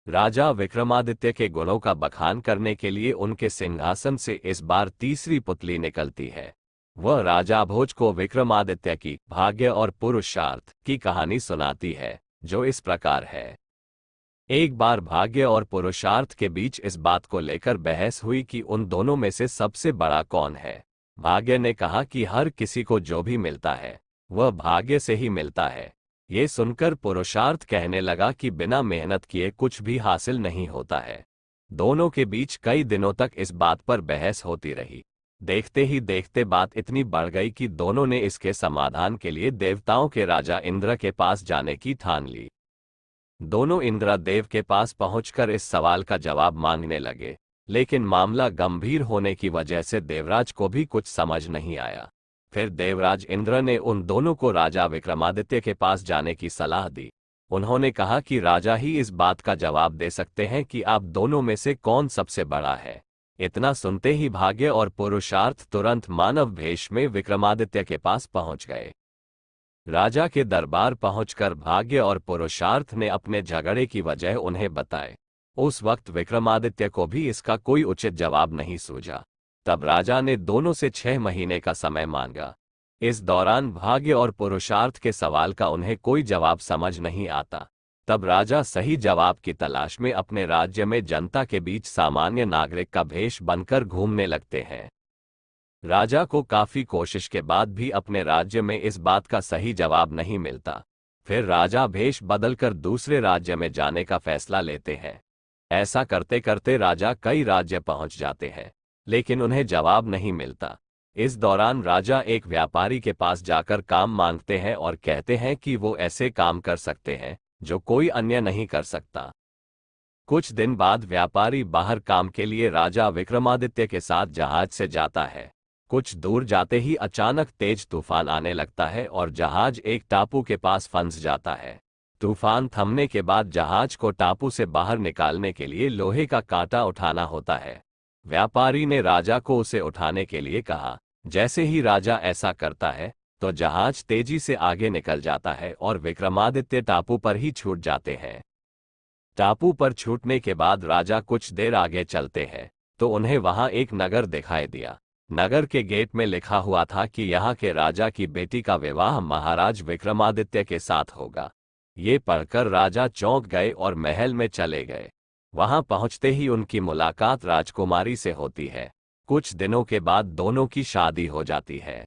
राजा विक्रमादित्य के गुणों का बखान करने के लिए उनके सिंहासन से इस बार तीसरी पुतली निकलती है। वह राजा भोज को विक्रमादित्य की भाग्य और पुरुषार्थ की कहानी सुनाती है, जो इस प्रकार है। एक बार भाग्य और पुरुषार्थ के बीच इस बात को लेकर बहस हुई कि उन दोनों में से सबसे बड़ा कौन है। भाग्य ने कहा कि हर किसी को जो भी मिलता है वह भाग्य से ही मिलता है। ये सुनकर पुरुषार्थ कहने लगा कि बिना मेहनत किए कुछ भी हासिल नहीं होता है। दोनों के बीच कई दिनों तक इस बात पर बहस होती रही। देखते ही देखते बात इतनी बढ़ गई कि दोनों ने इसके समाधान के लिए देवताओं के राजा इंद्र के पास जाने की ठान ली। दोनों इंद्रदेव के पास पहुंचकर इस सवाल का जवाब मांगने लगे, लेकिन मामला गंभीर होने की वजह से देवराज को भी कुछ समझ नहीं आया। फिर देवराज इंद्र ने उन दोनों को राजा विक्रमादित्य के पास जाने की सलाह दी। उन्होंने कहा कि राजा ही इस बात का जवाब दे सकते हैं कि आप दोनों में से कौन सबसे बड़ा है। इतना सुनते ही भाग्य और पुरुषार्थ तुरंत मानव भेष में विक्रमादित्य के पास पहुंच गए। राजा के दरबार पहुंचकर भाग्य और पुरुषार्थ ने अपने झगड़े की वजह उन्हें बताए। उस वक्त विक्रमादित्य को भी इसका कोई उचित जवाब नहीं सूझा। तब राजा ने दोनों से 6 महीने का समय मांगा। इस दौरान भाग्य और पुरुषार्थ के सवाल का उन्हें कोई जवाब समझ नहीं आता। तब राजा सही जवाब की तलाश में अपने राज्य में जनता के बीच सामान्य नागरिक का भेष बनकर घूमने लगते हैं। राजा को काफी कोशिश के बाद भी अपने राज्य में इस बात का सही जवाब नहीं मिलता। फिर राजा भेष बदलकर दूसरे राज्य में जाने का फैसला लेते हैं। ऐसा करते करते राजा कई राज्य पहुंच जाते हैं, लेकिन उन्हें जवाब नहीं मिलता। इस दौरान राजा एक व्यापारी के पास जाकर काम मांगते हैं और कहते हैं कि वो ऐसे काम कर सकते हैं जो कोई अन्य नहीं कर सकता। कुछ दिन बाद व्यापारी बाहर काम के लिए राजा विक्रमादित्य के साथ जहाज से जाता है। कुछ दूर जाते ही अचानक तेज तूफान आने लगता है और जहाज एक टापू के पास फंस जाता है। तूफान थमने के बाद जहाज को टापू से बाहर निकालने के लिए लोहे का कांटा उठाना होता है। व्यापारी ने राजा को उसे उठाने के लिए कहा। जैसे ही राजा ऐसा करता है तो जहाज तेजी से आगे निकल जाता है और विक्रमादित्य टापू पर ही छूट जाते हैं। टापू पर छूटने के बाद राजा कुछ देर आगे चलते हैं तो उन्हें वहां एक नगर दिखाई दिया। नगर के गेट में लिखा हुआ था कि यहाँ के राजा की बेटी का विवाह महाराज विक्रमादित्य के साथ होगा। ये पढ़कर राजा चौंक गए और महल में चले गए। वहां पहुंचते ही उनकी मुलाकात राजकुमारी से होती है। कुछ दिनों के बाद दोनों की शादी हो जाती है।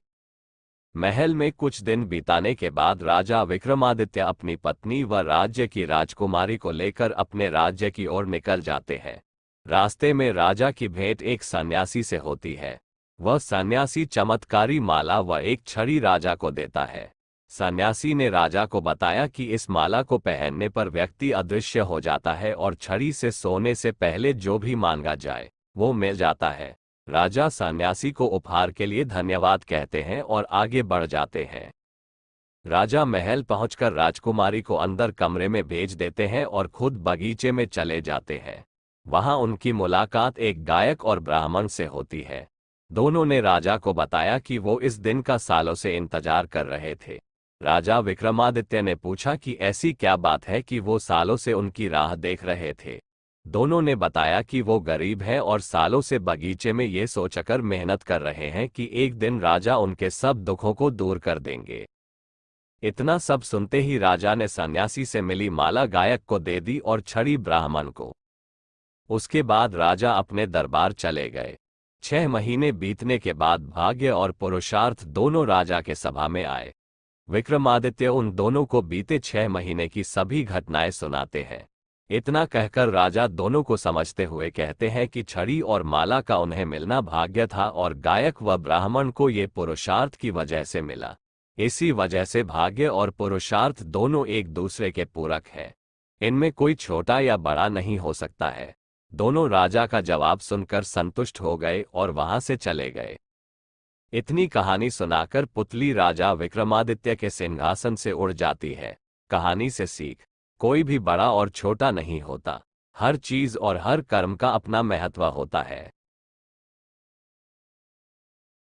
महल में कुछ दिन बिताने के बाद राजा विक्रमादित्य अपनी पत्नी व राज्य की राजकुमारी को लेकर अपने राज्य की ओर निकल जाते हैं। रास्ते में राजा की भेंट एक सन्यासी से होती है। वह सन्यासी चमत्कारी माला व एक छड़ी राजा को देता है। सन्यासी ने राजा को बताया कि इस माला को पहनने पर व्यक्ति अदृश्य हो जाता है और छड़ी से सोने से पहले जो भी मांगा जाए वो मिल जाता है। राजा सन्यासी को उपहार के लिए धन्यवाद कहते हैं और आगे बढ़ जाते हैं। राजा महल पहुंचकर राजकुमारी को अंदर कमरे में भेज देते हैं और खुद बगीचे में चले जाते हैं। वहां उनकी मुलाकात एक गायक और ब्राह्मण से होती है। दोनों ने राजा को बताया कि वो इस दिन का सालों से इंतजार कर रहे थे। राजा विक्रमादित्य ने पूछा कि ऐसी क्या बात है कि वो सालों से उनकी राह देख रहे थे। दोनों ने बताया कि वो गरीब हैं और सालों से बगीचे में ये सोचकर मेहनत कर रहे हैं कि एक दिन राजा उनके सब दुखों को दूर कर देंगे। इतना सब सुनते ही राजा ने सन्यासी से मिली माला गायक को दे दी और छड़ी ब्राह्मण को। उसके बाद राजा अपने दरबार चले गए। 6 महीने बीतने के बाद भाग्य और पुरुषार्थ दोनों राजा के सभा में आए। विक्रमादित्य उन दोनों को बीते 6 महीने की सभी घटनाएं सुनाते हैं। इतना कहकर राजा दोनों को समझते हुए कहते हैं कि छड़ी और माला का उन्हें मिलना भाग्य था और गायक व ब्राह्मण को ये पुरुषार्थ की वजह से मिला। इसी वजह से भाग्य और पुरुषार्थ दोनों एक दूसरे के पूरक हैं। इनमें कोई छोटा या बड़ा नहीं हो सकता है। दोनों राजा का जवाब सुनकर संतुष्ट हो गए और वहां से चले गए। इतनी कहानी सुनाकर पुतली राजा विक्रमादित्य के सिंहासन से उड़ जाती है। कहानी से सीख, कोई भी बड़ा और छोटा नहीं होता। हर चीज और हर कर्म का अपना महत्व होता है।